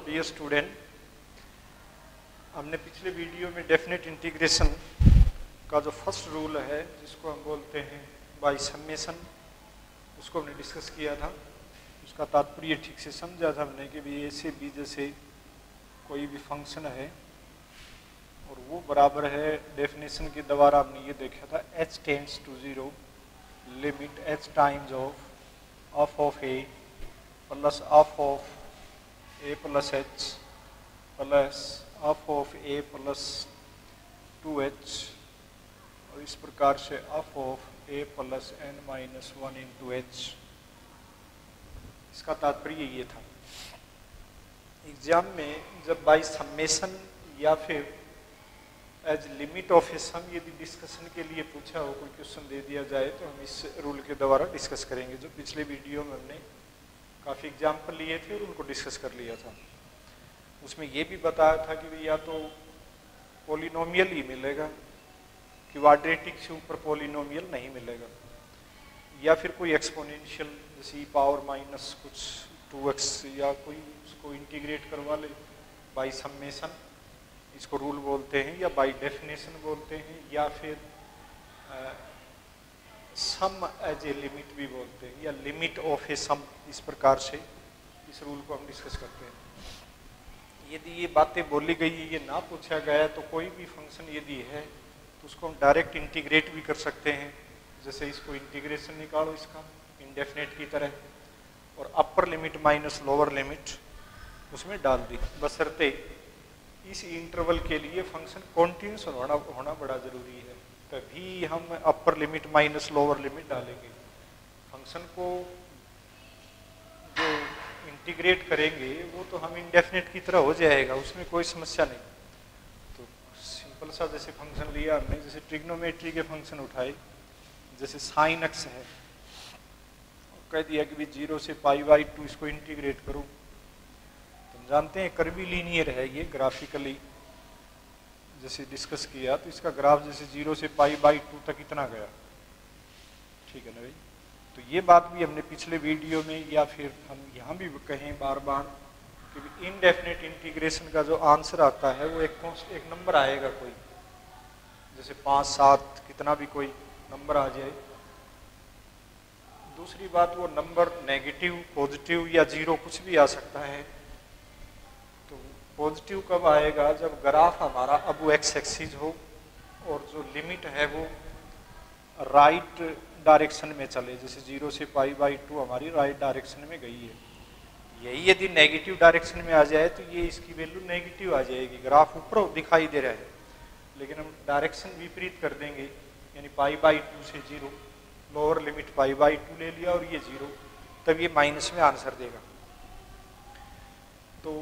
Dear student, हमने पिछले video में डेफिनेट इंटीग्रेशन का जो फर्स्ट रूल है जिसको हम बोलते हैं बाय सम्मेशन, उसको हमने डिस्कस किया था। उसका तात्पर्य ठीक से समझा था हमने कि भी ए से बी जैसे कोई भी फंक्शन है और वो बराबर है डेफिनेशन के द्वारा हमने ये देखा था h tends to 0 limit h times of a plus of a plus h plus of a plus 2h और इस प्रकार से of a plus n minus 1 into h. इसका तात्पर्य ये था। एग्जाम में जब बाय सम्मेशन या फिर एज लिमिट ऑफ ए सम यदि डिस्कशन के लिए पूछा हो, कोई क्वेश्चन दे दिया जाए तो हम इस रूल के द्वारा डिस्कस करेंगे। जो पिछले वीडियो में हमने काफ़ी एग्जाम्पल लिए थे और उनको डिस्कस कर लिया था। उसमें ये भी बताया था कि भाई या तो पॉलिनोमियल ही मिलेगा, क्वाड्रेटिक से ऊपर पॉलिनोमियल नहीं मिलेगा, या फिर कोई एक्सपोनेंशियल जैसे पावर माइनस कुछ 2x या कोई उसको इंटीग्रेट करवा ले बाय सम्मेशन, इसको रूल बोलते हैं, या बाय डेफिनेशन बोलते हैं, या फिर सम एज ए लिमिट भी बोलते हैं, या लिमिट ऑफ ए सम। इस प्रकार से इस रूल को हम डिस्कस करते हैं। यदि ये बातें बोली गई, ये ना पूछा गया तो कोई भी फंक्शन यदि है तो उसको हम डायरेक्ट इंटीग्रेट भी कर सकते हैं। जैसे इसको इंटीग्रेशन निकालो इसका इंडेफिनेट की तरह और upper limit minus lower limit उसमें डाल दी, बशर्ते इस इंटरवल के लिए फंक्शन कॉन्टिन्यूस होना बड़ा जरूरी है, तभी हम upper limit minus lower limit डालेंगे। फंक्शन को जो इंटीग्रेट करेंगे वो तो हम इंडेफिनेट की तरह हो जाएगा, उसमें कोई समस्या नहीं। तो सिंपल सा जैसे फंक्शन लिया हमने, जैसे ट्रिग्नोमेट्री के फंक्शन उठाए, जैसे साइन एक्स है, कह दिया कि भी 0 से π/2 इसको इंटीग्रेट करो। तुम जानते हैं कर्वी लीनियर है ये, ग्राफिकली जैसे डिस्कस किया तो इसका ग्राफ जैसे 0 से π/2 तक इतना गया, ठीक है ना भाई। तो ये बात भी हमने पिछले वीडियो में या फिर हम यहाँ भी कहें बार बार कि इनडेफिनेट इंटीग्रेशन का जो आंसर आता है वो एक नंबर आएगा, कोई जैसे 5, 7 कितना भी कोई नंबर आ जाए। दूसरी बात, वो नंबर नेगेटिव, पॉजिटिव या 0 कुछ भी आ सकता है। तो पॉजिटिव कब आएगा? जब ग्राफ हमारा अब वो एक्स एक्सिस हो और जो लिमिट है वो राइट डायरेक्शन में चले, जैसे 0 से π/2 हमारी राइट डायरेक्शन में गई है। यही यदि नेगेटिव डायरेक्शन में आ जाए तो ये इसकी वैल्यू नेगेटिव आ जाएगी। ग्राफ ऊपर दिखाई दे रहा है लेकिन हम डायरेक्शन विपरीत कर देंगे, यानी π/2 से 0, लोअर लिमिट π/2 ले लिया और ये 0, तब ये माइनस में आंसर देगा। तो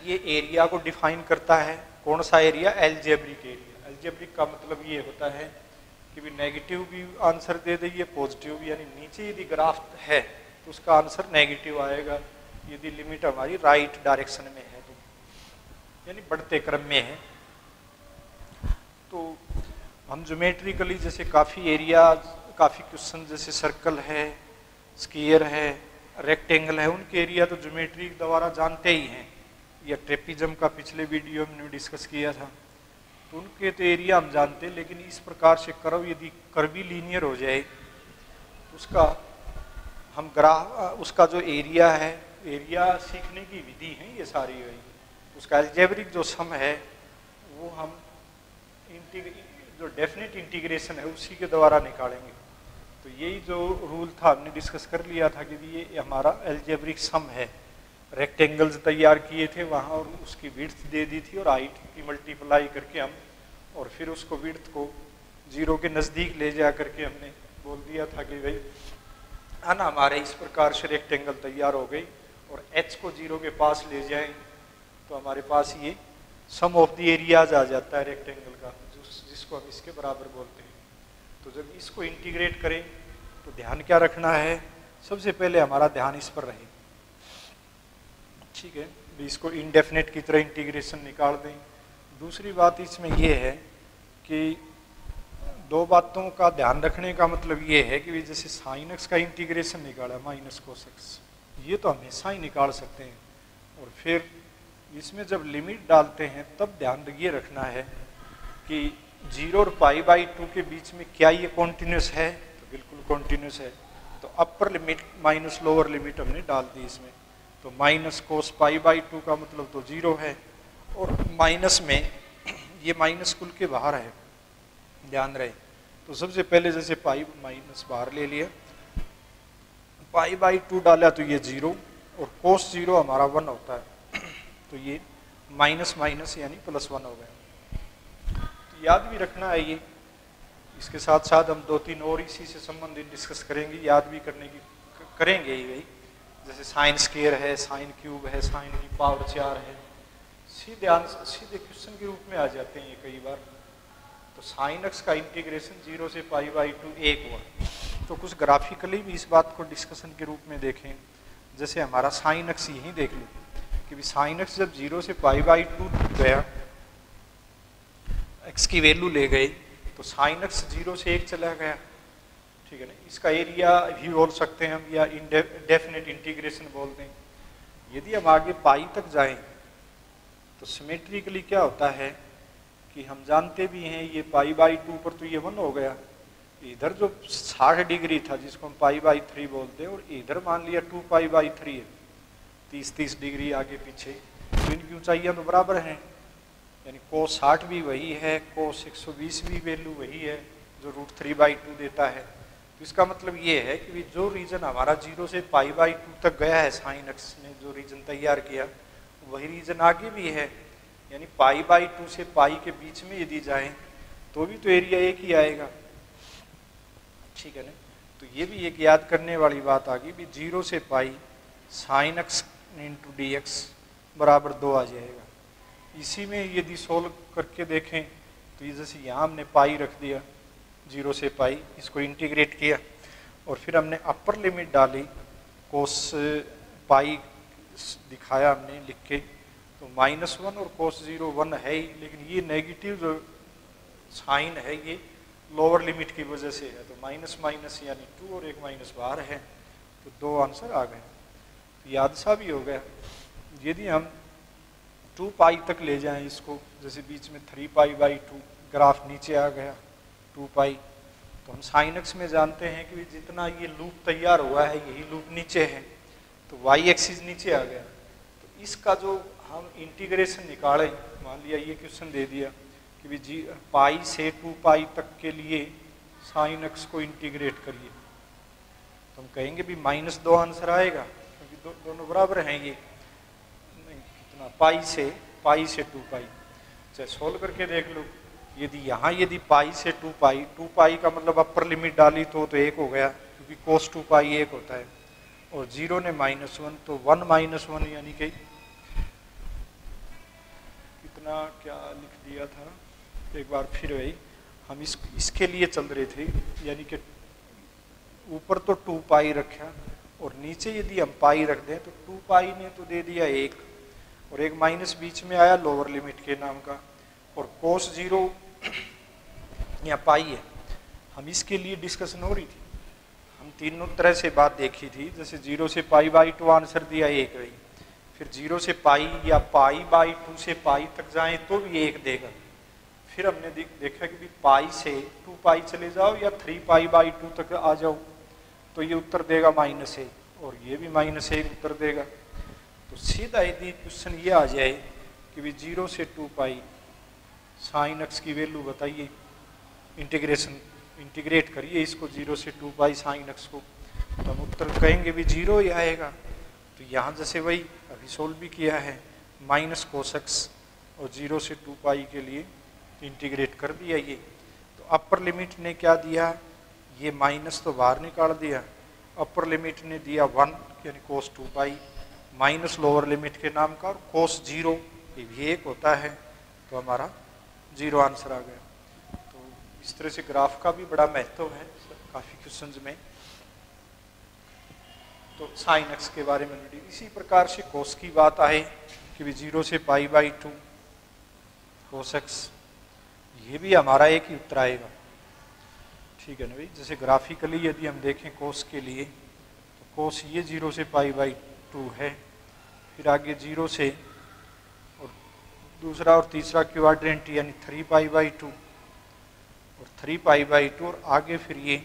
ये एरिया को डिफाइन करता है। कौन सा एरिया? Algebraic area. एल्जेब्रिक का मतलब ये होता है कि भी नेगेटिव भी आंसर दे देगी, पॉजिटिव भी, यानी नीचे यदि ग्राफ है तो उसका आंसर नेगेटिव आएगा यदि लिमिट हमारी राइट डायरेक्शन में है तो, यानी बढ़ते क्रम में है। तो हम ज्योमेट्रिकली जैसे काफ़ी एरिया, काफ़ी क्वेश्चन जैसे सर्कल है, स्क्वायर है, रेक्टेंगल है, उनके एरिया तो ज्योमेट्री द्वारा जानते ही हैं, या ट्रेपिज्म का पिछले वीडियो में डिस्कस किया था, तो उनके तो एरिया हम जानते हैं। लेकिन इस प्रकार से कर्व यदि कर्वी लीनियर हो जाए तो उसका हम उसका जो एरिया है, एरिया सीखने की विधि है ये सारी है, उसका एल्जेब्रिक जो सम है वो हम जो डेफिनेट इंटीग्रेशन है उसी के द्वारा निकालेंगे। तो यही जो रूल था हमने डिस्कस कर लिया था कि ये हमारा एल्जेब्रिक सम है। रेक्टेंगल्स तैयार किए थे वहाँ और उसकी विड्थ दे दी थी और हाइट की मल्टीप्लाई करके हम, और फिर उसको विड्थ को 0 के नज़दीक ले जा करके हमने बोल दिया था कि भाई है ना, हमारे इस प्रकार से रेक्टेंगल तैयार हो गई और h को 0 के पास ले जाएं तो हमारे पास ये सम ऑफ द एरियाज आ जाता है रेक्टेंगल का, जिसको हम इसके बराबर बोलते हैं। तो जब इसको इंटीग्रेट करें तो ध्यान क्या रखना है? सबसे पहले हमारा ध्यान इस पर रहे, ठीक है, इसको इनडेफिनेट की तरह इंटीग्रेशन निकाल दें। दूसरी बात इसमें यह है कि दो बातों का ध्यान रखने का मतलब ये है कि जैसे साइन एक्स का इंटीग्रेशन निकाला माइनस कोस एक्स, ये तो हमेशा ही निकाल सकते हैं, और फिर इसमें जब लिमिट डालते हैं तब ध्यान ये रखना है कि 0 और π/2 के बीच में क्या ये कॉन्टिन्यूस है, तो बिल्कुल कॉन्टिन्यूस है। तो upper limit minus lower limit हमने डाल दी इसमें, तो माइनस कोस π/2 का मतलब तो 0 है, और माइनस में ये माइनस कुल के बाहर है, ध्यान रहे। तो सबसे पहले जैसे पाई माइनस बाहर ले लिया, π/2 डाला तो ये 0 और कोस 0 हमारा 1 होता है, तो ये माइनस माइनस यानी +1 हो गया। तो याद भी रखना है ये। इसके साथ साथ हम 2-3 और इसी से संबंधित डिस्कस करेंगे, याद भी करने की करेंगे ही भाई। जैसे साइन स्क्वायर है, साइन क्यूब है, साइन की पावर 4 है, सीधे क्वेश्चन के रूप में आ जाते हैं ये कई बार। तो साइन एक्स का इंटीग्रेशन 0 से π/2 1 हुआ, तो कुछ ग्राफिकली भी इस बात को डिस्कशन के रूप में देखें। जैसे हमारा साइन एक्स यही देख लो कि साइन एक्स जब 0 से π/2 गया, एक्स की वैल्यू ले गए, तो साइन एक्स 0 से 1 चला गया, ठीक है ना। इसका एरिया भी बोल सकते हैं हम, या इंडेफिनिट इंटीग्रेशन बोल दें। यदि हम आगे पाई तक जाएं तो सिमेट्रिकली क्या होता है कि हम जानते भी हैं ये π/2 पर तो ये 1 हो गया, इधर जो 60 डिग्री था जिसको हम π/3 बोलते हैं, और इधर मान लिया 2π/3 है, 30 डिग्री आगे पीछे, तो इनकी ऊंचाइयां तो बराबर हैं, यानी कोस 60 भी वही है, कोस 120 भी वैल्यू वही है जो √3/2 देता है। तो इसका मतलब ये है कि जो रीजन हमारा 0 से π/2 तक गया है, साइन एक्स ने जो रीजन तैयार किया वही रीजन आगे भी है, यानी π/2 से पाई के बीच में यदि जाएं तो भी तो एरिया एक ही आएगा, ठीक है ना। तो ये भी एक याद करने वाली बात आ गई भी 0 से pi sine x into d x बराबर 2 आ जाएगा। इसी में यदि सोल्व करके देखें तो ये जैसे यहाँ हमने पाई रख दिया 0 से पाई, इसको इंटीग्रेट किया और फिर हमने अपर लिमिट डाली, कोस पाई दिखाया हमने लिख के, तो -1 और कोस 0 1 है ही, लेकिन ये नेगेटिव जो साइन है ये लोअर लिमिट की वजह से है, तो माइनस माइनस यानी 2 और एक माइनस बाहर है, तो 2 आंसर आ गए। तो याद सा भी हो गया। यदि हम 2π तक ले जाएं इसको, जैसे बीच में 3π/2 ग्राफ नीचे आ गया 2π, तो हम साइन एक्स में जानते हैं कि जितना ये लूप तैयार हुआ है यही लूप नीचे है, तो y एक्सिस नीचे आ गया। तो इसका जो हम इंटीग्रेशन निकालें, मान लिया ये क्वेश्चन दे दिया कि भी पाई से 2π तक के लिए साइन एक्स को इंटीग्रेट करिए, तो हम कहेंगे भी -2 आंसर आएगा, क्योंकि दोनों बराबर हैं ये, कितना पाई से 2π। चाहे सोल्व करके देख लो, यदि पाई से 2π का मतलब अपर लिमिट डाली तो 1 हो गया, क्योंकि कोस 2π 1 होता है, और 0 ने -1 तो 1 -1 यानी कि कितना क्या लिख दिया था एक बार फिर वही हम इसके लिए चल रहे थे, यानी कि ऊपर तो 2π रखा और नीचे यदि हम पाई रख दें तो 2π ने तो दे दिया 1 और एक माइनस बीच में आया लोअर लिमिट के नाम का, और कोस 0 या पाई है। हम इसके लिए डिस्कशन हो रही थी, हम तीनों तरह से बात देखी थी, जैसे 0 से π/2 आंसर दिया 1 रही, फिर 0 से पाई या π/2 से पाई तक जाएं तो भी 1 देगा। फिर हमने देखा कि पाई से 2π चले जाओ या 3π/2 तक आ जाओ तो ये उत्तर देगा -1 और ये भी -1 उत्तर देगा। तो सीधा यदि क्वेश्चन ये आ जाए कि भी 0 से 2π साइन एक्स की वैल्यू बताइए, इंटीग्रेट करिए इसको 0 से 2π साइन एक्स को, तो हम उत्तर कहेंगे भी 0 ही आएगा। तो यहाँ जैसे वही अभी सोल्व भी किया है, माइनस कोस एक्स और 0 से 2π के लिए इंटीग्रेट कर दिया ये। तो अपर लिमिट ने क्या दिया, ये माइनस तो बाहर निकाल दिया, अपर लिमिट ने दिया 1 यानी कोस 2π माइनस लोअर लिमिट के नाम का, और कोस 0 ये भी 1 होता है, तो हमारा 0 आंसर आ गया। तो इस तरह से ग्राफ का भी बड़ा महत्व है काफ़ी क्वेश्चंस में। तो साइन एक्स के बारे में इसी प्रकार से कोस की बात आए कि भी 0 से π/2 कोस एक्स, ये भी हमारा एक ही उत्तर आएगा, ठीक है ना भाई। जैसे ग्राफिकली यदि हम देखें कोस के लिए, तो कोस ये 0 से π/2 है, फिर आगे 0 से दूसरा और तीसरा क्वाड्रेंट यानी 3π/2 और 3π/2 और आगे फिर ये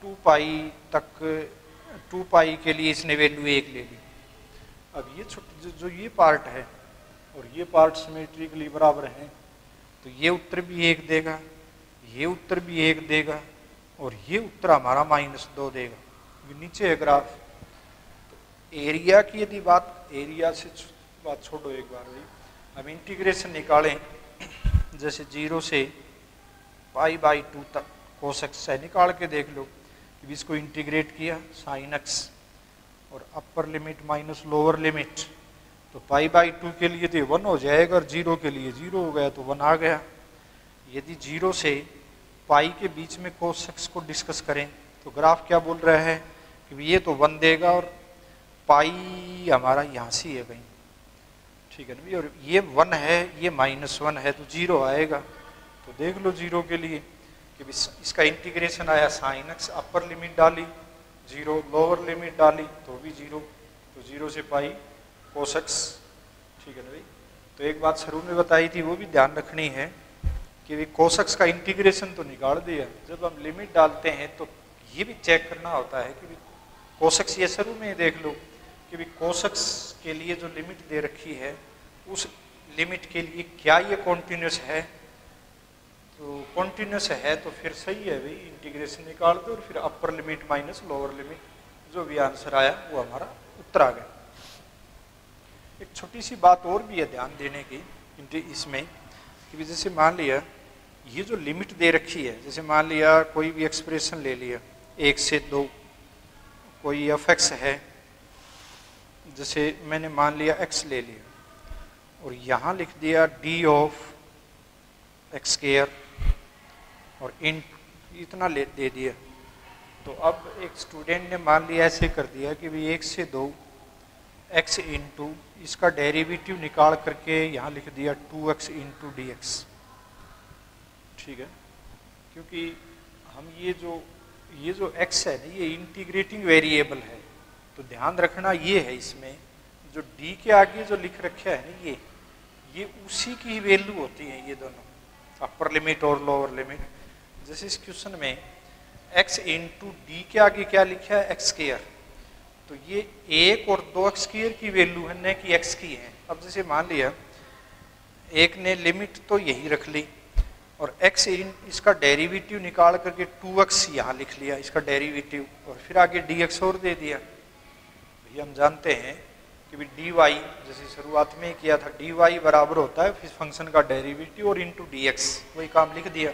2π तक 2π के लिए इसने वैल्यू 1 ले ली। अब ये जो ये पार्ट है और ये पार्ट सिमेट्रिकली बराबर हैं, तो ये उत्तर भी 1 देगा, ये उत्तर भी 1 देगा और ये उत्तर हमारा -2 देगा। ये नीचे है ग्राफ। तो एरिया की यदि बात, एरिया से बात छोड़ो एक बार भाई, हम इंटीग्रेशन निकालें जैसे 0 से π/2 तक cos x है, निकाल के देख लो कि इसको इंटीग्रेट किया sin x और upper limit minus lower limit, तो π/2 के लिए तो 1 हो जाएगा और 0 के लिए 0 हो गया तो 1 आ गया। यदि 0 से पाई के बीच में cos x को डिस्कस करें तो ग्राफ क्या बोल रहा है कि ये तो 1 देगा और पाई हमारा यहाँ से है कहीं, ठीक है ना भी, और ये 1 है, ये -1 है तो 0 आएगा। तो देख लो 0 के लिए कि इसका इंटीग्रेशन आया sin x, अपर लिमिट डाली 0, लोअर लिमिट डाली तो भी 0, तो 0 से पाई cos x, ठीक है ना भाई। तो एक बात शुरू में बताई थी वो भी ध्यान रखनी है कि cos x का इंटीग्रेशन तो निकाल दिया, जब हम लिमिट डालते हैं तो ये भी चेक करना होता है कि cos x, ये शुरू में देख लो कि cos x के लिए जो लिमिट दे रखी है उस लिमिट के लिए क्या ये कॉन्टिन्यूस है, तो कॉन्टिन्यूस है तो फिर सही है भाई, इंटीग्रेशन निकाल दो और फिर upper limit minus lower limit, जो भी आंसर आया वो हमारा उत्तर आ गया। एक छोटी सी बात और भी है ध्यान देने की इसमें कि जैसे मान लिया ये जो लिमिट दे रखी है, जैसे मान लिया कोई भी एक्सप्रेशन ले लिया 1 से 2, कोई f(x) है, जैसे मैंने मान लिया x ले लिया और यहाँ लिख दिया d ऑफ x² और इन इतना दे दिया। तो अब एक स्टूडेंट ने मान लिया ऐसे कर दिया कि भाई 1 से 2 x इंटू इसका डेरिवेटिव निकाल करके यहाँ लिख दिया 2x इंटू dx, ठीक है, क्योंकि हम ये जो x है ना ये इंटीग्रेटिंग वेरिएबल है, तो ध्यान रखना ये है इसमें जो d के आगे जो लिख रखा है ना ये उसी की वैल्यू होती है, ये दोनों अपर लिमिट और लोअर लिमिट। जैसे इस क्वेश्चन में x इंटू डी के आगे क्या लिखा है x², तो ये 1 और 2x² की वैल्यू है न कि x की है। अब जैसे मान लिया एक ने लिमिट तो यही रख ली और x इसका डेरिवेटिव निकाल करके 2x यहाँ लिख लिया इसका डेरिवेटिव और फिर आगे dx और दे दिया। भैया हम जानते हैं कि भी dy, जैसे शुरुआत में किया था, dy बराबर होता है फिर फंक्शन का डेरिवेटिव और इंटू dx, वही काम लिख दिया।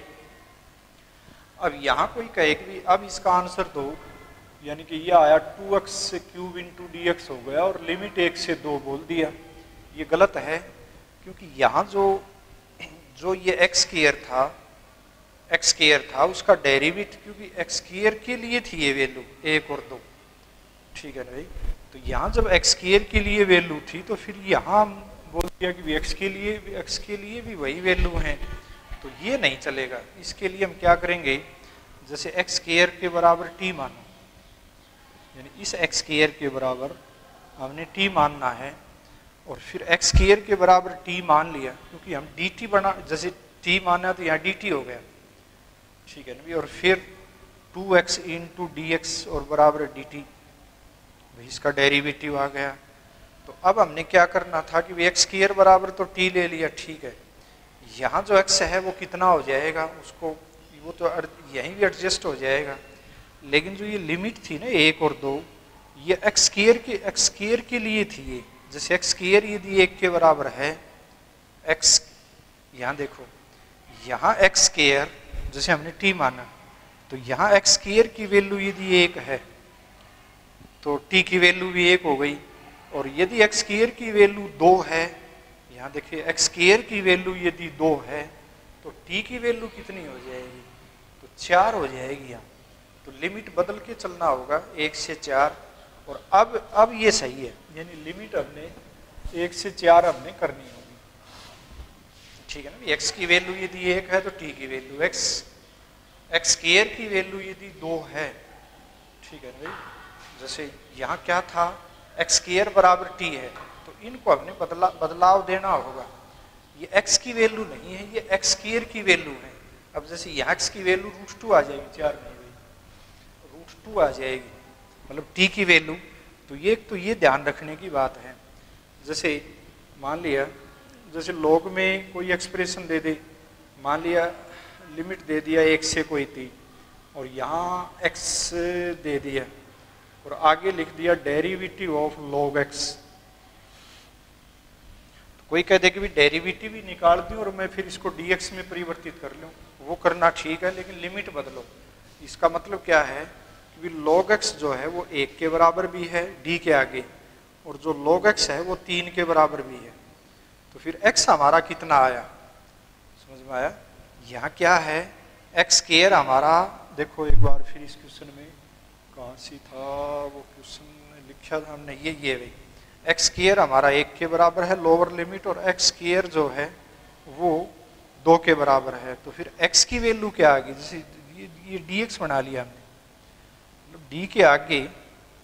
अब यहाँ कोई कहे कि अब इसका आंसर दो, यानी कि ये आया 2x³ इंटू dx हो गया और लिमिट 1 से 2 बोल दिया, ये गलत है, क्योंकि यहाँ जो ये x² था उसका डेरिवेटिव, क्योंकि x² के लिए थी ये वैल्यू 1 और 2, ठीक है ना भाई। तो यहाँ जब x² के लिए वैल्यू थी तो फिर यहाँ बोल दिया कि x के लिए भी वही वैल्यू है, तो ये नहीं चलेगा। इसके लिए हम क्या करेंगे, जैसे x² के बराबर t मानो, यानी इस x² के बराबर हमने t मानना है और फिर x² के बराबर t मान लिया, क्योंकि हम dt बना, जैसे t माना तो यहाँ dt हो गया, ठीक है ना, और फिर 2x इंटू dx और बराबर dt, इसका डेरिवेटिव आ गया। तो अब हमने क्या करना था कि x² बराबर तो t ले लिया, ठीक है, यहाँ जो x है वो कितना हो जाएगा, उसको वो तो यहीं भी एडजस्ट हो जाएगा, लेकिन जो ये लिमिट थी ना 1 और 2, ये x² के लिए थी ये, जैसे x² यदि 1 के बराबर है, x यहाँ देखो, यहाँ x² जैसे हमने t माना, तो यहाँ x² की वैल्यू यदि 1 है तो t की वैल्यू भी 1 हो गई, और यदि x² की वैल्यू 2 है, यहाँ देखिए x² की वैल्यू यदि 2 है तो t की वैल्यू कितनी हो जाएगी, तो 4 हो जाएगी। यहाँ तो लिमिट बदल के चलना होगा 1 से 4, और अब ये सही है, यानी लिमिट हमने 1 से 4 हमने करनी होगी, ठीक है ना। x की वैल्यू यदि 1 है तो t की वैल्यू x² की वैल्यू यदि 2 है, ठीक है ना भाई। जैसे यहाँ क्या था, x² बराबर t है, तो इनको हमने बदलाव देना होगा। ये x की वैल्यू नहीं है, ये x स्क्वायर की वैल्यू है। अब जैसे यहाँ x की वैल्यू √2 आ जाएगी, 4 नहीं भाई, √2 आ जाएगी, मतलब t की वैल्यू। तो ये ध्यान रखने की बात है। जैसे मान लिया, जैसे log में कोई एक्सप्रेशन दे दे, मान लिया लिमिट दे दिया 1 से कोई थी, और यहाँ x दे दिया और आगे लिख दिया डेरिवेटिव ऑफ log x। तो कोई कह दे कि भी डेरिवेटिव ही निकाल दूं और मैं फिर इसको dx में परिवर्तित कर लूं, वो करना ठीक है, लेकिन लिमिट बदलो। इसका मतलब क्या है कि log x जो है वो 1 के बराबर भी है d के आगे, और जो log x है वो 3 के बराबर भी है। तो फिर x हमारा कितना आया, समझ में आया? यहाँ क्या है, x स्क्वायर हमारा, देखो एक बार फिर इस क्वेश्चन में कहाँ से था वो क्वेश्चन लिखा था हमने, ये भाई x स्क्वायर हमारा 1 के बराबर है लोअर लिमिट, और x स्क्वायर जो है वो 2 के बराबर है। तो फिर x की वैल्यू क्या आ गई, जैसे ये dx बना लिया हमने, मतलब d के आगे,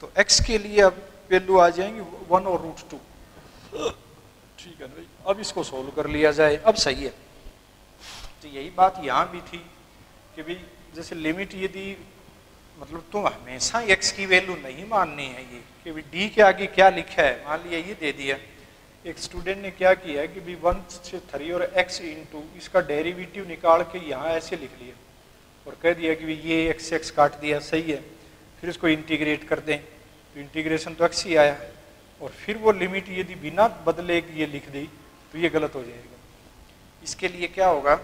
तो x के लिए अब वैल्यू आ जाएंगी 1 और √2। ठीक है ना भाई, अब इसको सोल्व कर लिया जाए, अब सही है। तो यही बात यहाँ भी थी कि भाई जैसे लिमिट यदि, मतलब तुम हमेशा x की वैल्यू नहीं माननी है, ये कि भाई d के आगे क्या लिखा है, मान लिया ये दे दिया, एक स्टूडेंट ने क्या किया कि भाई 1 से 3 और x इंटू इसका डेरिवेटिव निकाल के यहाँ ऐसे लिख लिया और कह दिया कि भाई ये x काट दिया, सही है, फिर इसको इंटीग्रेट कर दें, तो इंटीग्रेशन तो x ही आया, और फिर वो लिमिट यदि बिना बदले ये लिख दी तो ये गलत हो जाएगा। इसके लिए क्या होगा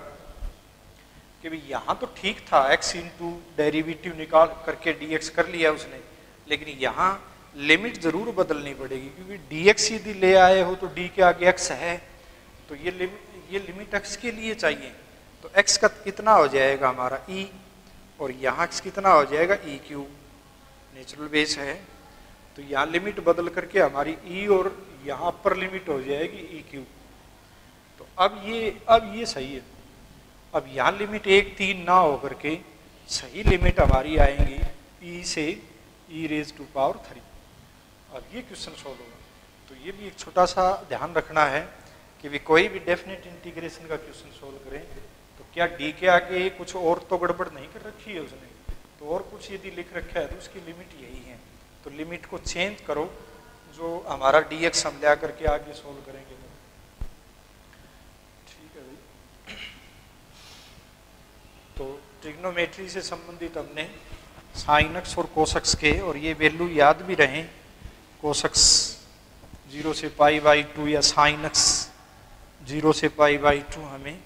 कि भाई यहाँ तो ठीक था, x इंटू डेरिवेटिव निकाल करके dx कर लिया उसने, लेकिन यहाँ लिमिट जरूर बदलनी पड़ेगी, क्योंकि dx यदि ले आए हो तो d के आगे x है, तो ये लिमिट x के लिए चाहिए। तो x का कितना हो जाएगा हमारा e, और यहाँ x कितना हो जाएगा e3, नेचुरल बेस है, तो यहाँ लिमिट बदल करके हमारी e और यहाँ अपर लिमिट हो जाएगी e3। तो अब ये सही है। अब यहाँ लिमिट 1, 3 ना होकर के सही लिमिट हमारी आएंगी e से e⁻3। अब ये क्वेश्चन सोल्व होगा। तो ये भी एक छोटा सा ध्यान रखना है कि भी कोई भी डेफिनेट इंटीग्रेशन का क्वेश्चन सोल्व करें तो क्या d के आगे कुछ और तो गड़बड़ नहीं कर रखी है उसने, तो और कुछ यदि लिख रखा है तो उसकी लिमिट यही है। तो लिमिट को चेंज करो, जो हमारा dx हम ला करके आगे सोल्व करेंगे। ठीक है भाई, तो ट्रिग्नोमेट्री से संबंधित हमने साइन एक्स और कोस एक्स के, और ये वैल्यू याद भी रहें, कोस एक्स 0 से π/2 या साइन एक्स 0 से π/2 हमें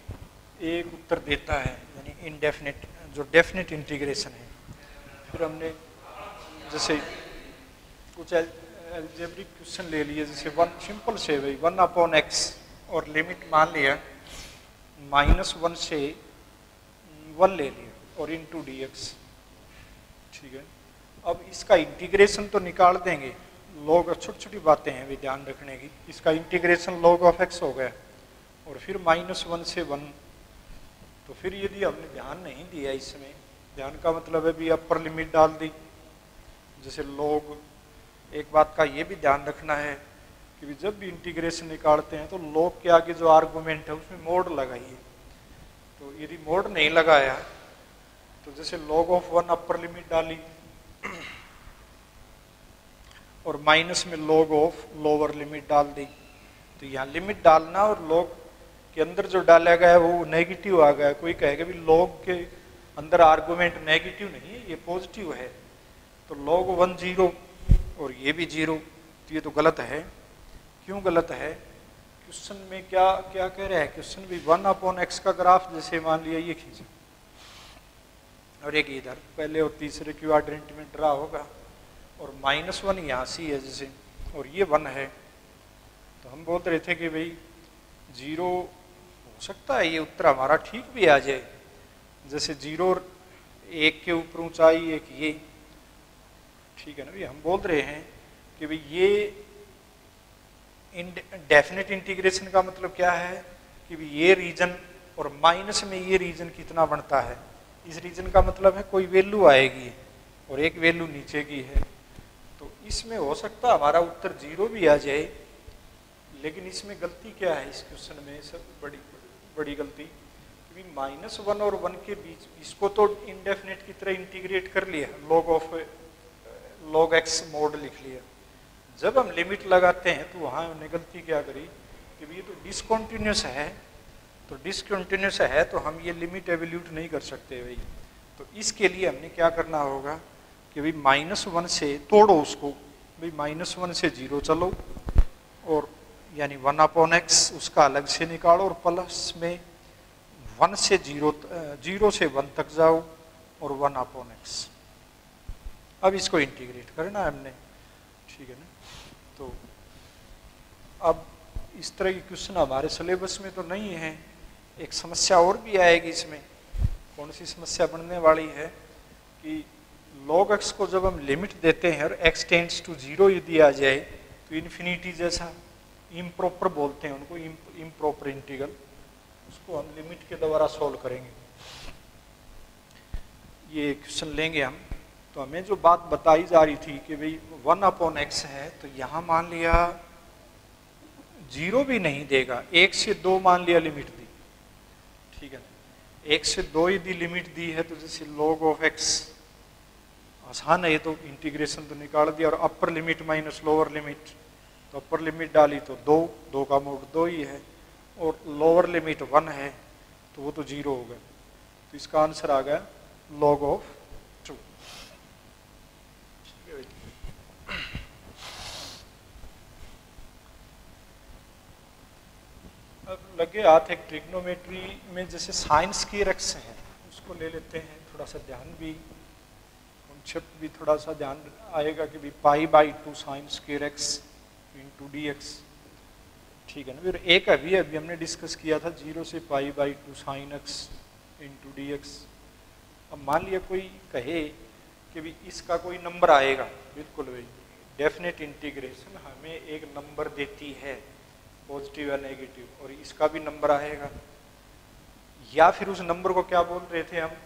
एक उत्तर देता है, यानी इनडेफिनेट, जो डेफिनेट इंटीग्रेशन है। फिर हमने जैसे कुछ अलजेब्रिक क्वेश्चन ले लिए, जैसे सिंपल से भाई 1/x और लिमिट मान लिया -1 से 1 ले लिया और इंटू dx। ठीक है, अब इसका इंटीग्रेशन तो निकाल देंगे, log, छोटी छोटी बातें हैं भी ध्यान रखने की। इसका इंटीग्रेशन log ऑफ x हो गया, और फिर -1 से 1। तो फिर यदि हमने ध्यान नहीं दिया इसमें, ध्यान का मतलब है भी अपर लिमिट डाल दी, जैसे log, एक बात का ये भी ध्यान रखना है कि भी जब भी इंटीग्रेशन निकालते हैं तो log के आगे जो आर्गुमेंट है उसमें मोड लगाइए। तो यदि मोड नहीं लगाया तो जैसे log ऑफ 1 अपर लिमिट डाली और माइनस में log ऑफ लोअर लिमिट डाल दी, तो यहाँ लिमिट डालना और log के अंदर जो डाला गया है वो नेगेटिव आ गया। कोई कहेगा भी log के अंदर आर्गुमेंट नेगेटिव नहीं है, ये पॉजिटिव है, तो log 1 0 और ये भी 0, तो ये तो गलत है। क्यों गलत है? क्वेश्चन में क्या क्या कह रहा है, क्वेश्चन भी 1/x का ग्राफ जैसे मान लिया ये खींचा, और एक इधर पहले और तीसरे क्वाड्रेंट में ड्रा होगा, और -1 यहाँ से है जैसे, और ये 1 है। तो हम बोल रहे थे कि भाई 0 हो सकता है ये उत्तर हमारा ठीक भी आ जाए, जैसे 0 1 के ऊपर ऊंचाई, एक ये, ठीक है ना भाई। हम बोल रहे हैं कि भाई ये डेफिनेट इंटीग्रेशन का मतलब क्या है कि भाई ये रीजन और माइनस में ये रीजन कितना बनता है, इस रीजन का मतलब है कोई वैल्यू आएगी और एक वैल्यू नीचे की है। तो इसमें हो सकता है हमारा उत्तर 0 भी आ जाए लेकिन इसमें गलती क्या है इस क्वेश्चन में, सब बड़ी बड़ी गलती, कि -1 और 1 के बीच, इसको तो इंडेफिनेट की तरह इंटीग्रेट कर लिया, log x मोड लिख लिया। जब हम लिमिट लगाते हैं तो वहाँ हमने गलती क्या करी कि ये तो डिसकंटिन्यूस है, तो डिसकंटिन्यूस है तो हम ये लिमिट एवल्यूट नहीं कर सकते भाई। तो इसके लिए हमने क्या करना होगा कि भाई -1 से तोड़ो उसको, भाई -1 से 0 चलो, और यानी 1/x उसका अलग से निकालो, और प्लस में 1 से 0 से 1 तक जाओ और 1/x। अब इसको इंटीग्रेट करना है हमने, ठीक है ना। तो अब इस तरह की क्वेश्चन हमारे सिलेबस में तो नहीं है। एक समस्या और भी आएगी इसमें। कौन सी समस्या बनने वाली है कि log x को जब हम लिमिट देते हैं और x टेंड्स टू 0 यदि आ जाए तो इन्फिनिटी जैसा, इम्प्रॉपर बोलते हैं उनको, इम्प्रॉपर इंटीग्रल, उसको हम लिमिट के द्वारा सॉल्व करेंगे। ये क्वेश्चन लेंगे हम। तो हमें जो बात बताई जा रही थी कि भाई 1/x है, तो यहाँ मान लिया 0 भी नहीं देगा, 1 से 2 मान लिया लिमिट दी, ठीक है ना। 1 से 2 यदि लिमिट दी है तो जैसे log of x आसान है, ये तो इंटीग्रेशन तो निकाल दिया, और upper limit minus lower limit, तो अपर लिमिट डाली तो 2 का मोड 2 ही है, और लोअर लिमिट 1 है तो वो तो 0 हो गया। तो इसका आंसर आ गया log of 2। अब लगे हाथ एक ट्रिग्नोमेट्री में जैसे साइन स्क्वायर एक्स है, उसको ले लेते हैं। थोड़ा सा ध्यान भी, कॉन्सेप्ट भी थोड़ा सा ध्यान आएगा कि π/2 sine square x into dx, ठीक है ना। फिर एक अभी हमने डिस्कस किया था 0 से π/2 साइन एक्स इंटू dx। अब मान लिया कोई कहे कि भी इसका कोई नंबर आएगा, बिल्कुल भाई डेफिनेट इंटीग्रेशन हमें एक नंबर देती है, पॉजिटिव या नेगेटिव, और इसका भी नंबर आएगा, या फिर उस नंबर को क्या बोल रहे थे हम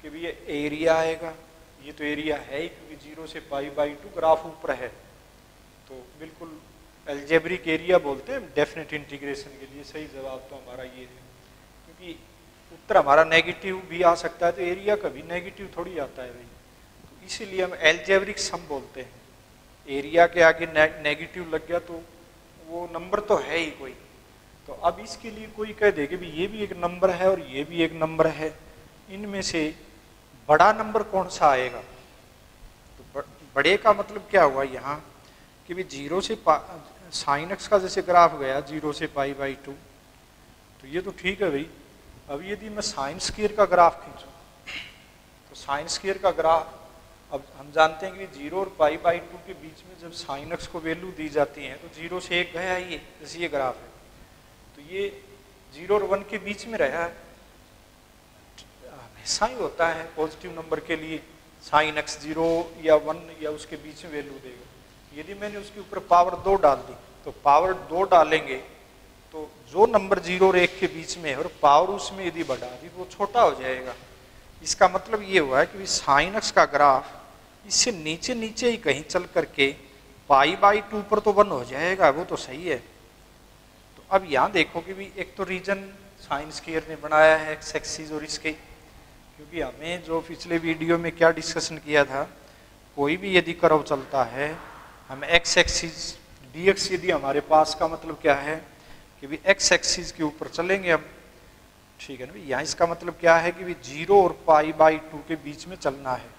कि भी ये एरिया आएगा। ये तो एरिया है ही, क्योंकि 0 से π/2 ग्राफ ऊपर है, तो बिल्कुल एल्जेब्रिक एरिया बोलते हैं डेफिनेट इंटीग्रेशन के लिए। सही जवाब तो हमारा ये है, क्योंकि उत्तर हमारा नेगेटिव भी आ सकता है, तो एरिया कभी नेगेटिव थोड़ी आता है भाई। तो इसीलिए हम एल्जेब्रिक सम बोलते हैं। एरिया के आगे नेगेटिव लग गया तो वो नंबर तो है ही कोई। तो अब इसके लिए कोई कह दे कि भी ये भी एक नंबर है और ये भी एक नंबर है, इनमें से बड़ा नंबर कौन सा आएगा। तो बड़े का मतलब क्या हुआ यहाँ कि भी 0 से साइन एक्स का जैसे ग्राफ गया 0 से π/2, तो ये तो ठीक है भाई। अब यदि मैं साइन स्क्वायर का ग्राफ खींचूं, तो साइन स्क्वायर का ग्राफ, अब हम जानते हैं कि 0 और π/2 के बीच में जब साइन एक्स को वैल्यू दी जाती है तो 0 से 1 गया ये, जैसे ये ग्राफ है, तो ये 0 और 1 के बीच में रहा है। हमेशा ही होता है पॉजिटिव नंबर के लिए साइन एक्स 0 या 1 या उसके बीच में वैल्यू देगा। यदि मैंने उसके ऊपर पावर 2 डाल दी, तो पावर 2 डालेंगे तो जो नंबर 0 और 1 के बीच में है और पावर उसमें यदि बढ़ा दी तो वो छोटा हो जाएगा। इसका मतलब ये हुआ है कि साइन एक्स का ग्राफ इससे नीचे नीचे ही कहीं चल करके π/2 पर तो 1 हो जाएगा, वो तो सही है। तो अब यहाँ देखो कि भी एक तो रीजन साइन स्क्वायर ने बनाया है एक्स एक्सिस और इसके, क्योंकि हमें जो पिछले वीडियो में क्या डिस्कशन किया था, कोई भी यदि कर्व चलता है, हम एक्स एक्सिस dx यदि हमारे पास का मतलब क्या है कि भी एक्स एक्सिस के ऊपर चलेंगे हम, ठीक है ना। यहाँ इसका मतलब क्या है कि भी 0 और π/2 के बीच में चलना है,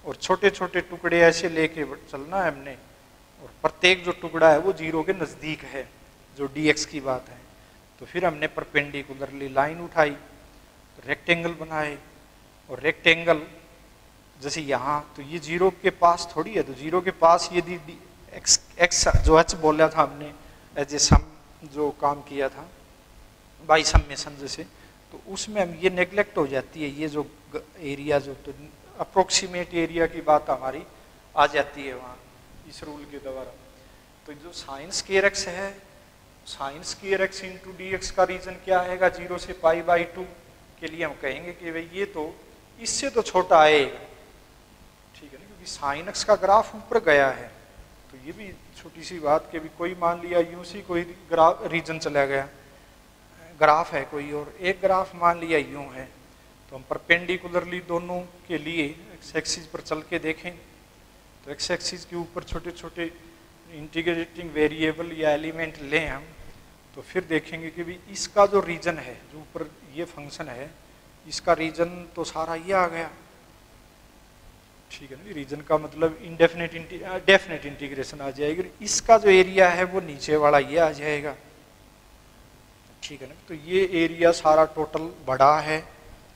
और छोटे छोटे टुकड़े ऐसे लेके चलना है हमने, और प्रत्येक जो टुकड़ा है वो 0 के नज़दीक है, जो dx की बात है। तो फिर हमने परपेंडिकुलरली लाइन उठाई, रेक्टेंगल बनाए, और रेक्टेंगल जैसे यहाँ, तो ये 0 के पास थोड़ी है, तो 0 के पास यदि एक्स जो h बोला था हमने एज ए सम जो काम किया था बाई समेशन जैसे, तो उसमें हम ये नेग्लेक्ट हो जाती है, ये जो एरिया जो तो अप्रोक्सीमेट एरिया की बात हमारी आ जाती है वहाँ इस रूल के द्वारा। तो जो साइन स्क्वायर एक्स है, sign square x into dx का रीजन क्या आएगा 0 से π/2 के लिए हम कहेंगे कि भाई ये तो इससे तो छोटा आएगा, ठीक है ना, क्योंकि साइन एक्स का ग्राफ ऊपर गया है, तो तो ये भी छोटी सी बात कि भी कोई मान लिया यूं सी कोई ग्राफ रीजन चला गया, ग्राफ है कोई और एक ग्राफ मान लिया यूं है, तो हम परपेंडिकुलरली दोनों के लिए एक्स एक्सिस पर चल के देखें तो एक्स एक्सिस के ऊपर छोटे छोटे इंटीग्रेटिंग वेरिएबल या एलिमेंट लें हम, तो फिर देखेंगे कि भी इसका जो रीजन है, जो ऊपर ये फंक्शन है, इसका रीजन तो सारा ये आ गया, ठीक है ना। रीजन का मतलब डेफिनेट इंटीग्रेशन आ जाएगी, इसका जो एरिया है वो नीचे वाला ये आ जाएगा, ठीक है ना। तो ये एरिया सारा टोटल बड़ा है,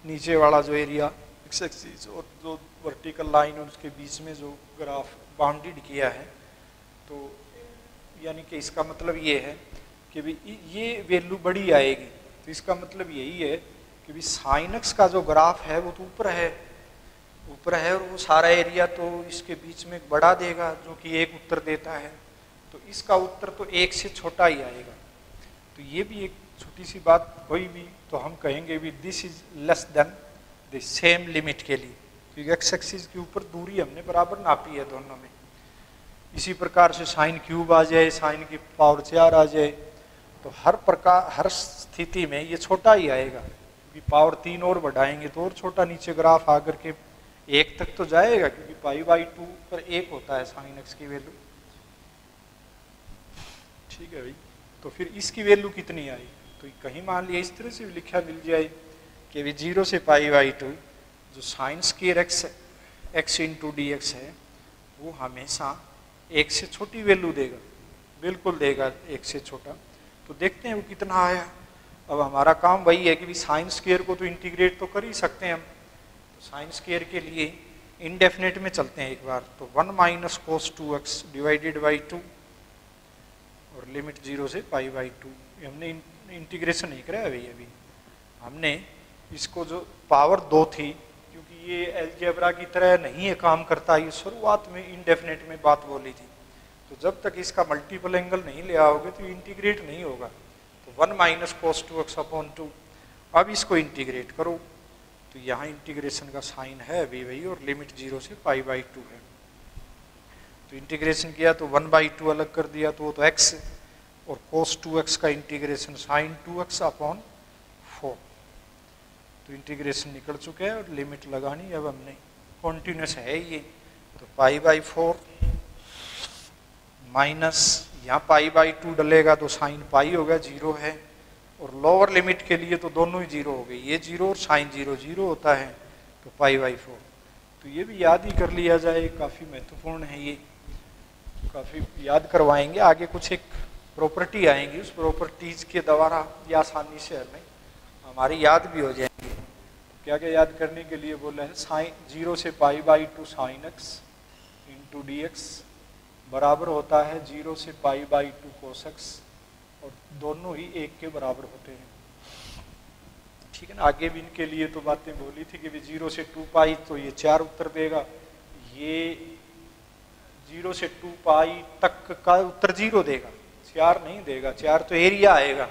नीचे वाला जो एरिया एक्स एक्सिस और जो वर्टिकल लाइन और उसके बीच में जो ग्राफ बाउंडेड किया है, तो यानी कि इसका मतलब ये है कि भी ये वैल्यू बड़ी आएगी, तो इसका मतलब यही है कि भी साइन एक्स का जो ग्राफ है वो तो ऊपर है और वो सारा एरिया तो इसके बीच में बढ़ा देगा जो कि एक उत्तर देता है, तो इसका उत्तर तो एक से छोटा ही आएगा। तो ये भी एक छोटी सी बात कोई भी तो हम कहेंगे भी this is less than the same limit के लिए, क्योंकि एक्स एक्सिस के ऊपर दूरी हमने बराबर नापी है दोनों में। इसी प्रकार से साइन क्यूब आ जाए, साइन की पावर 4 आ जाए, तो हर स्थिति में ये छोटा ही आएगा, क्योंकि पावर 3 और बढ़ाएंगे तो और छोटा नीचे ग्राफ आकर के 1 तक तो जाएगा, क्योंकि π/2 पर 1 होता है साइन एक्स की वैल्यू, ठीक है भाई। तो फिर इसकी वैल्यू कितनी आई, तो कहीं मान लिया इस तरह से भी लिखा मिल जाए कि भी 0 से π/2 जो sign square x into d x है वो हमेशा 1 से छोटी वैल्यू देगा, बिल्कुल देगा 1 से छोटा। तो देखते हैं वो कितना आया। अब हमारा काम वही है कि भी साइन स्क्वायर को तो इंटीग्रेट तो कर ही सकते हैं हम, तो साइन स्क्वायर के लिए इनडेफिनेट में चलते हैं एक बार, तो 1 minus cos 2x divided by 2 और लिमिट 0 से π/2। हमने इंटीग्रेशन नहीं कराया भाई, अभी हमने इसको जो पावर 2 थी, क्योंकि ये अलजेब्रा की तरह नहीं है काम करता, ये शुरुआत में इनडेफिनेट में बात बोली थी, तो जब तक इसका मल्टीपल एंगल नहीं ले आओगे तो इंटीग्रेट नहीं होगा। तो 1 माइनस कोस 2x अपॉन 2, अब इसको इंटीग्रेट करो तो यहाँ इंटीग्रेशन का साइन है अभी वही, और लिमिट 0 से π/2 है। तो इंटीग्रेशन किया तो 1/2 अलग कर दिया तो वो तो x है, और कोस 2x का इंटीग्रेशन साइन 2x अपॉन 4, तो इंटीग्रेशन निकल चुका है और लिमिट लगानी अब हमने, कॉन्टिन्यूस है ये, तो π/4 माइनस यहाँ π/2 डलेगा तो साइन पाई होगा 0 है, और लोअर लिमिट के लिए तो दोनों ही 0 हो गए, ये 0 और साइन 0 होता है, तो π/4। तो ये भी याद ही कर लिया जाए, काफ़ी महत्वपूर्ण है ये, काफ़ी याद करवाएंगे आगे, कुछ एक प्रॉपर्टी आएंगी, उस प्रॉपर्टीज के द्वारा ये आसानी से हमारी याद भी हो जाएंगी। क्या क्या याद करने के लिए बोला है, साइन 0 से π/2 sine x into d x बराबर होता है 0 से π/2 कोस एक्स, और दोनों ही 1 के बराबर होते हैं, ठीक है ना। आगे भी इनके लिए तो बातें बोली थी कि 0 से 2π तो ये 4 उत्तर देगा, ये 0 से 2π तक का उत्तर 0 देगा, 4 नहीं देगा, 4 तो एरिया आएगा,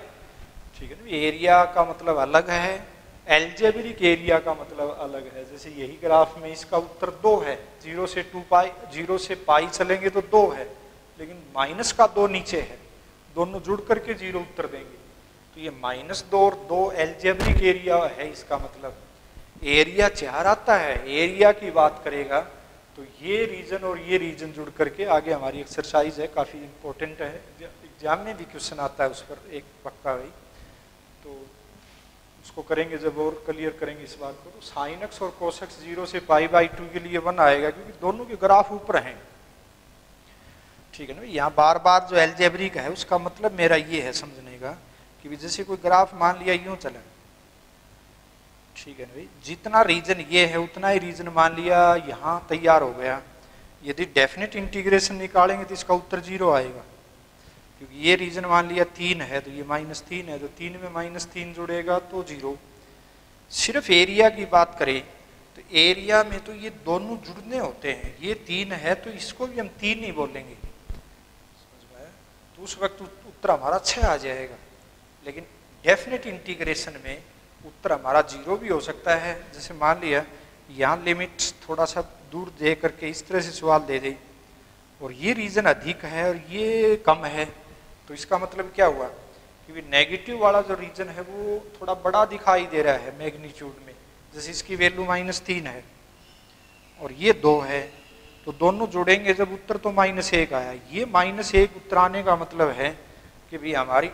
ठीक है ना। एरिया का मतलब अलग है, एल्जेब्रिक एरिया का मतलब अलग है। जैसे यही ग्राफ में इसका उत्तर 2 है, 0 से 2π, 0 से π चलेंगे तो 2 है, लेकिन माइनस का 2 नीचे है, दोनों जुड़ करके 0 उत्तर देंगे, तो ये -2 और 2 एल्जेब्रिक एरिया है, इसका मतलब एरिया 4 आता है। एरिया की बात करेगा तो ये रीजन और ये रीजन जुड़ करके आगे हमारी एक्सरसाइज है, काफ़ी इंपॉर्टेंट है, एग्जाम में भी क्वेश्चन आता है उस पर एक पक्का भाई, तो उसको करेंगे जब और क्लियर करेंगे इस बात को। तो साइन एक्स और कोस एक्स 0 से π/2 के लिए 1 आएगा, क्योंकि दोनों के ग्राफ ऊपर हैं, ठीक है ना। यहाँ बार बार जो एल्जेब्रिक है उसका मतलब मेरा ये है समझने का कि जैसे कोई ग्राफ मान लिया यूं चला, ठीक है ना भाई, जितना रीजन ये है उतना ही रीजन मान लिया यहाँ तैयार हो गया। यदि डेफिनेट इंटीग्रेशन निकालेंगे तो इसका उत्तर 0 आएगा, क्योंकि ये रीजन मान लिया 3 है तो ये -3 है, तो 3 में -3 जुड़ेगा तो 0। सिर्फ एरिया की बात करें तो एरिया में तो ये दोनों जुड़ने होते हैं, ये 3 है तो इसको भी हम 3 ही बोलेंगे, समझ में आया? तो उस वक्त उत्तर हमारा 6 आ जाएगा। लेकिन डेफिनेट इंटीग्रेशन में उत्तर हमारा 0 भी हो सकता है। जैसे मान लिया यहाँ लिमिट थोड़ा सा दूर दे करके इस तरह से सवाल दे दे और ये रीजन अधिक है और ये कम है, तो इसका मतलब क्या हुआ कि नेगेटिव वाला जो रीजन है वो थोड़ा बड़ा दिखाई दे रहा है मैग्नीट्यूड में। जैसे इसकी वैल्यू -3 है और ये 2 है, तो दोनों जुड़ेंगे जब उत्तर तो -1 आया। ये -1 उत्तर आने का मतलब है कि भी हमारी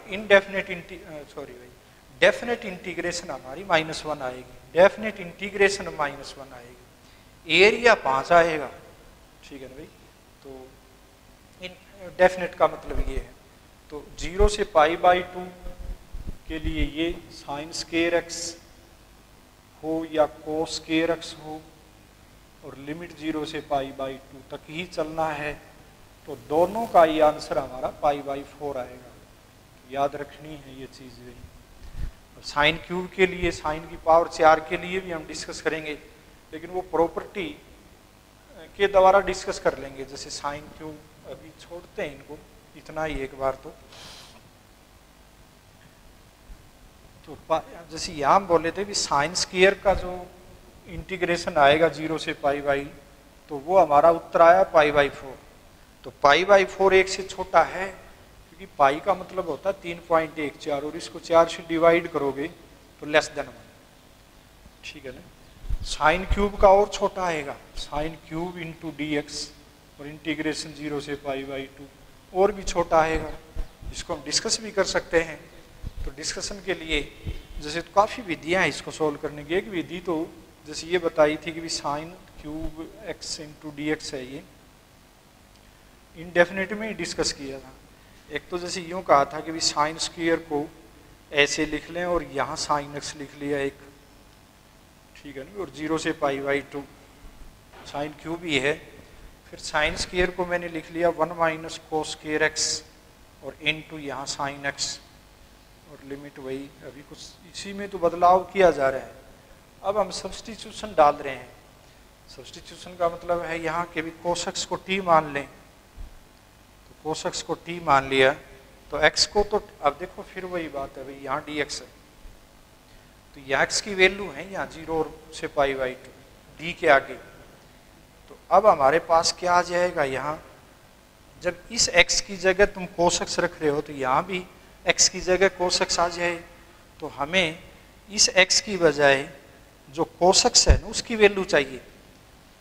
डेफिनेट इंटीग्रेशन हमारी -1 आएगी, डेफिनेट इंटीग्रेशन -1 आएगी, एरिया 5 आएगा। ठीक है ना भाई, तो डेफिनेट का मतलब ये है। तो 0 से π/2 के लिए ये sin² x हो या cos² हो और लिमिट 0 से π/2 तक ही चलना है, तो दोनों का ये आंसर हमारा π/4 आएगा। याद रखनी है ये चीज़। sin³ के लिए sin की पावर 4 के लिए भी हम डिस्कस करेंगे, लेकिन वो प्रॉपर्टी के द्वारा डिस्कस कर लेंगे। जैसे sin³ अभी छोड़ते हैं इनको, इतना ही एक बार। तो जैसे यहाँ हम बोले थे कि sin² का जो इंटीग्रेशन आएगा 0 से π/, तो वो हमारा उत्तर आया π/4। तो π/4 1 से छोटा है, क्योंकि पाई का मतलब होता है 3.14 और इसको 4 से डिवाइड करोगे तो <1। ठीक है ना। sin³ का और छोटा आएगा, sin³ इंटू dx और इंटीग्रेशन 0 से π/2 और भी छोटा आएगा। इसको हम डिस्कस भी कर सकते हैं। तो डिस्कशन के लिए जैसे तो काफ़ी विधियाँ हैं इसको सोल्व करने की। एक विधि तो जैसे ये बताई थी कि भी sin³ x इंटू dx है, ये इनडेफिनेट में ही डिस्कस किया था। एक तो जैसे यूँ कहा था कि भी sin² को ऐसे लिख लें और यहाँ sin x लिख लिया एक, ठीक है ना, और 0 से π/2 sin³ भी है। फिर sin² को मैंने लिख लिया 1 - cos² x और इनटू यहाँ sin x और लिमिट वही। अभी कुछ इसी में तो बदलाव किया जा रहा है। अब हम सब्स्टिट्यूशन डाल रहे हैं। सब्स्टिट्यूशन का मतलब है यहाँ के भी cos x को t मान लें, तो cos x को t मान लिया, तो x को तो अब देखो फिर वही बात है भाई, यहाँ dx है, तो यहाँ x की वैल्यू है यहाँ 0 से π/2 d के आगे। तो अब हमारे पास क्या आ जाएगा, यहाँ जब इस x की जगह तुम cos x रख रहे हो तो यहाँ भी x की जगह cos x आ जाए। तो हमें इस x की बजाय जो cos x है ना उसकी वैल्यू चाहिए।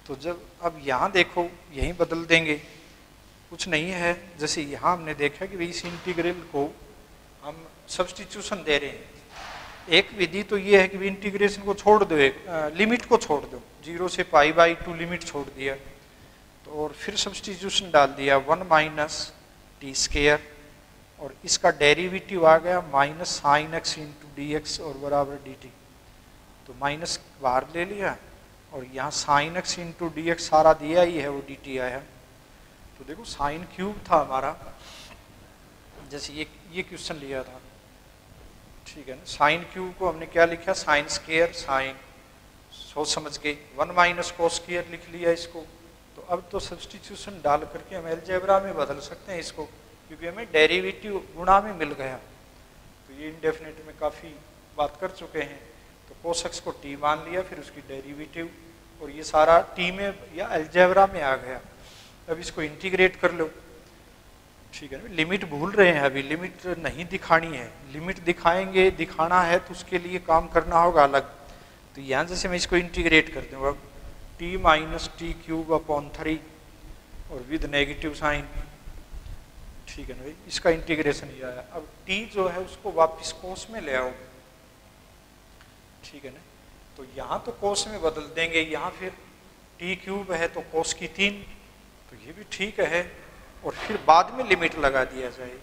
तो जब अब यहाँ देखो यहीं बदल देंगे, कुछ नहीं है। जैसे यहाँ हमने देखा कि इस इंटीग्रल को हम सब्स्टिट्यूशन दे रहे हैं। एक विधि तो ये है कि इंटीग्रेशन को छोड़ दो, लिमिट को छोड़ दो, 0 से π/2 लिमिट छोड़ दिया, तो और फिर सब्स्टिट्यूशन डाल दिया 1 - t² और इसका डेरिवेटिव आ गया -sin x इंटू dx और बराबर dt। तो माइनस बाहर ले लिया और यहाँ sin x इंटू dx सारा दिया ही है, वो dt आया। तो देखो sin³ था हमारा, जैसे ये क्वेश्चन लिया था, ठीक है ना। sin³ को हमने क्या लिखा, sin² sin, सोच समझ के 1 - cos² लिख लिया इसको। तो अब तो सब्स्टिट्यूशन डाल करके हम अलजेब्रा में बदल सकते हैं इसको, क्योंकि हमें डेरिवेटिव गुणा में मिल गया। तो ये इंडेफिनेट में काफ़ी बात कर चुके हैं। तो cos x को t मान लिया, फिर उसकी डेरिवेटिव, और ये सारा t में या अलजेब्रा में आ गया। अब इसको इंटीग्रेट कर लो, ठीक है ना। लिमिट भूल रहे हैं, अभी लिमिट नहीं दिखानी है, लिमिट दिखाएंगे, दिखाना है तो उसके लिए काम करना होगा अलग। तो यहाँ जैसे मैं इसको इंटीग्रेट कर दूँ, अब t - t³/3 और विद नेगेटिव साइन, ठीक है ना भाई, इसका इंटीग्रेशन ये आया। अब t जो है उसको वापस कोस में ले आओ, ठीक है ना। तो यहाँ तो कोस में बदल देंगे, यहाँ फिर t³ है तो कोस की 3, तो ये भी ठीक है। और फिर बाद में लिमिट लगा दिया जाए,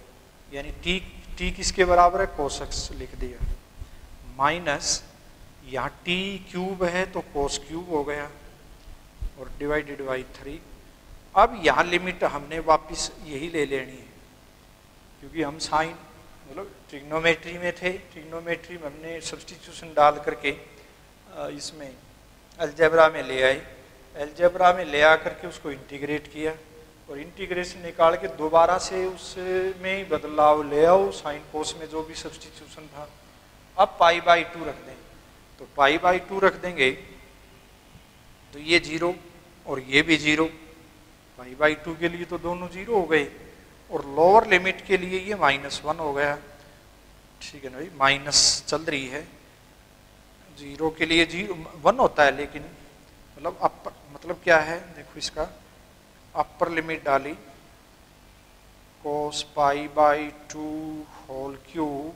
यानी t किसके बराबर है, cos x लिख दिया, माइनस यहाँ t³ है तो cos³ हो गया और डिवाइडेड बाई 3। अब यहाँ लिमिट हमने वापस यही ले लेनी है, क्योंकि हम साइन मतलब ट्रिग्नोमेट्री में थे, ट्रिग्नोमेट्री में हमने सब्स्टिट्यूशन डाल करके इसमें अलजेब्रा में ले आए, अलजेब्रा में ले आ करके उसको इंटीग्रेट किया और इंटीग्रेशन निकाल के दोबारा से उसमें ही बदलाव ले आओ, साइन कोस में जो भी सब्स्टिट्यूशन था। अब π/2 रख दें, तो π/2 रख देंगे तो ये 0 और ये भी 0, π/2 के लिए तो दोनों जीरो हो गए, और लोअर लिमिट के लिए ये -1 हो गया। ठीक है ना भाई, माइनस चल रही है, जीरो के लिए 1 होता है, लेकिन मतलब अपर मतलब क्या है, देखो इसका अपर लिमिट डाली cos π/2 whole cube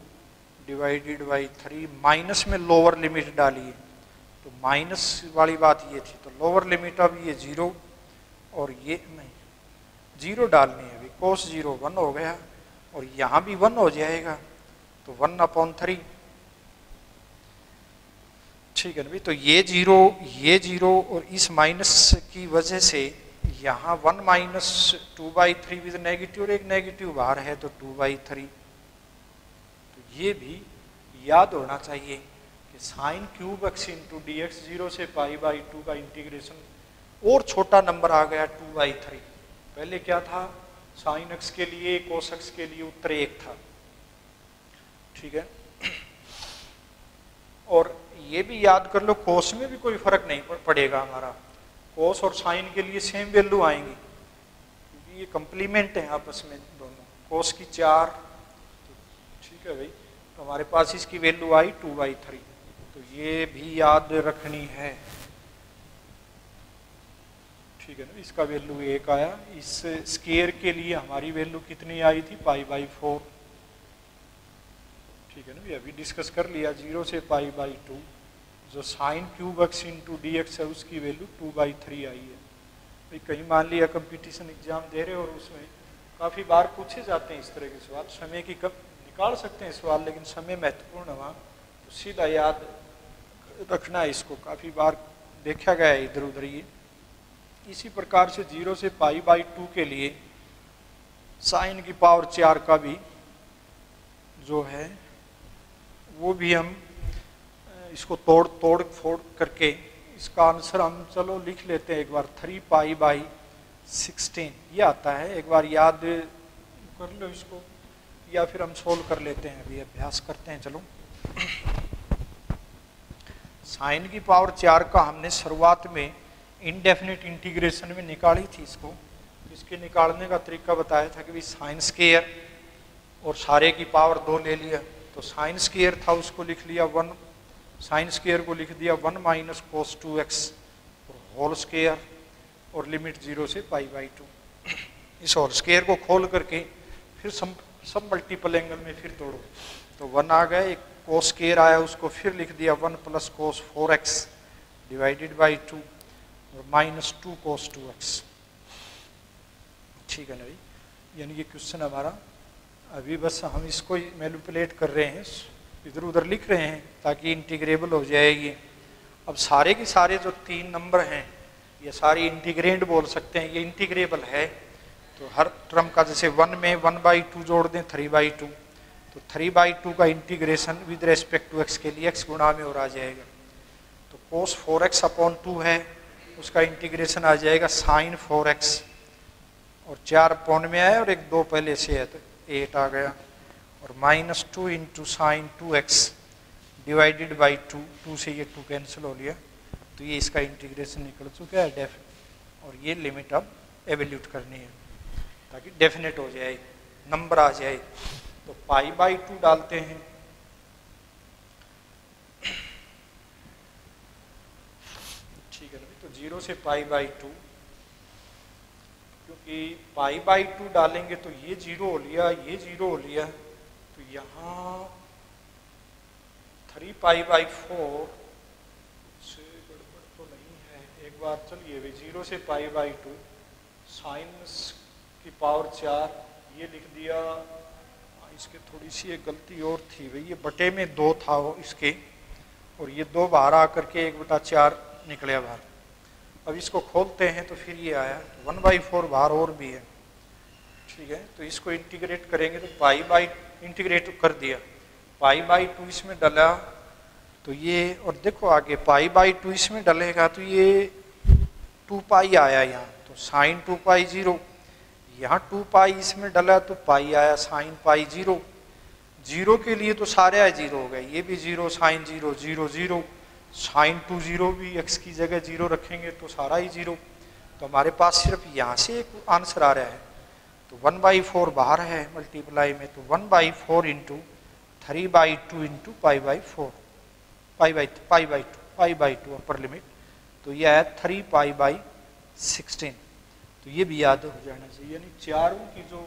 divided by 3, minus में लोअर लिमिट डाली, तो माइनस वाली बात ये थी, तो लोअर लिमिट अब ये 0 और ये नहीं, 0 डालनी है अभी, cos 0 1 हो गया, और यहाँ भी 1 हो जाएगा, तो 1/3। ठीक है ना भाई, तो ये जीरो और इस माइनस की वजह से यहाँ 1 - 2/3 विद नेगेटिव, और एक नेगेटिव बाहर है तो 2/3। तो ये भी याद होना चाहिए कि sine cube x into d x 0 से π/2 का इंटीग्रेशन, और छोटा नंबर आ गया 2/3। पहले क्या था, साइन एक्स के लिए कोस एक्स के लिए उत्तर 1 था। ठीक है, और ये भी याद कर लो, कोस में भी कोई फर्क नहीं पड़ेगा हमारा, कोस और साइन के लिए सेम वैल्यू आएंगी, क्योंकि ये कंप्लीमेंट है आपस में दोनों। कोस की 4, ठीक है भाई, तो हमारे पास इसकी वैल्यू आई 2/3, तो ये भी याद रखनी है। ठीक है ना, इसका वैल्यू 1 आया। इस स्केयर के लिए हमारी वैल्यू कितनी आई थी, π/4। ठीक है ना, अभी डिस्कस कर लिया, 0 से π/2। जो sine cube x into d x है उसकी वैल्यू 2/3 आई है। भाई कहीं मान लिया कंपटीशन एग्जाम दे रहे और उसमें काफ़ी बार पूछे जाते हैं इस तरह के सवाल, समय की कब निकाल सकते हैं सवाल, लेकिन समय महत्वपूर्ण है वहाँ, तो सीधा याद रखना है इसको, काफ़ी बार देखा गया है इधर उधर ये। इसी प्रकार से 0 से π/2 के लिए साइन की पावर 4 का भी जो है वो भी हम इसको तोड़ फोड़ करके इसका आंसर हम चलो लिख लेते हैं एक बार, 3π/16 ये आता है, एक बार याद कर लो इसको, या फिर हम सोल्व कर लेते हैं, अभी अभ्यास करते हैं। चलो, साइन की पावर 4 का हमने शुरुआत में इनडेफिनिट इंटीग्रेशन में निकाली थी इसको। इसके निकालने का तरीका बताया था कि भाई साइन स्क्वायर और सारे की पावर 2 ले लिया, तो साइन स्क्वायर था उसको लिख लिया 1, साइन स्क्वायर को लिख दिया 1 - cos 2x और होल स्क्वायर, और लिमिट 0 से π/2। इस होल स्क्वायर को खोल करके फिर सब मल्टीपल एंगल में फिर तोड़ो, तो 1 आ गया, एक cos स्क्वायर आया उसको फिर लिख दिया 1 + cos 4x डिवाइडेड बाई 2 और -2 cos 2x। ठीक है ना भाई, यानी ये क्वेश्चन हमारा अभी बस हम इसको मैनिपुलेट कर रहे हैं, इधर उधर लिख रहे हैं ताकि इंटीग्रेबल हो जाए ये। अब सारे के सारे जो 3 नंबर हैं ये सारी इंटीग्रेंड बोल सकते हैं, ये इंटीग्रेबल है, तो हर टर्म का जैसे 1 में 1/2 जोड़ दें 3/2, तो 3/2 का integration with respect to x के लिए x गुणा में और आ जाएगा, तो cos 4x/2 है, उसका इंटीग्रेशन आ जाएगा sin 4x, और 4 अपॉन में आया और एक 2 पहले से है तो 8 आ गया, और -2 × sin 2x डिवाइडेड बाई 2 से ये 2 कैंसिल हो लिया, तो ये इसका इंटीग्रेशन निकल चुका है डेफ, और ये लिमिट अब एवेल्यूट करनी है ताकि डेफिनेट हो जाए, नंबर आ जाए। तो π/2 डालते हैं, ठीक है ना, तो 0 से π/2, क्योंकि π/2 डालेंगे तो ये 0 हो लिया, ये 0 हो लिया, तो यहाँ 3π/4 से गड़बड़ तो नहीं है, एक बार चलिए भाई 0 से π/2 साइन की पावर 4 ये लिख दिया, इसके थोड़ी सी एक गलती और थी भाई, ये बटे में 2 था वो इसके, और ये 2 बाहर आकर के 1/4 निकले बाहर। अब इसको खोलते हैं तो फिर ये आया 1/4 बाहर और भी है, ठीक है, तो इसको इंटीग्रेट करेंगे तो इंटीग्रेट कर दिया, π/2 इसमें डाला, तो ये, और देखो आगे π/2 इसमें डालेगा तो ये 2π आया यहाँ, तो साइन 2π 0, यहाँ 2π इसमें डाला तो पाई आया साइन पाई 0, 0 के लिए तो सारे 0 हो गए, ये भी 0, साइन 0 0 0, साइन 2 0 भी x की जगह 0 रखेंगे तो सारा ही 0, तो हमारे पास सिर्फ यहाँ से एक आंसर आ रहा है, तो 1/4 बाहर है मल्टीप्लाई में, तो 1/4 इंटू 3/2 इंटू π/4 π/2 अपर लिमिट, तो यह है 3π/16। तो ये भी याद हो जाना चाहिए, यानी चारों की जो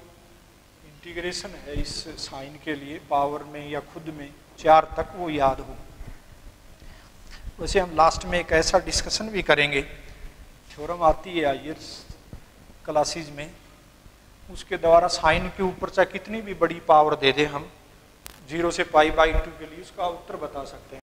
इंटीग्रेशन है इस साइन के लिए पावर में या खुद में 4 तक वो याद हो। वैसे हम लास्ट में एक ऐसा डिस्कशन भी करेंगे, थ्योरम आती है आयर्स क्लासेज में, उसके द्वारा साइन के ऊपर चाहे कितनी भी बड़ी पावर दे दे हम 0 से π/2 के लिए उसका उत्तर बता सकते हैं।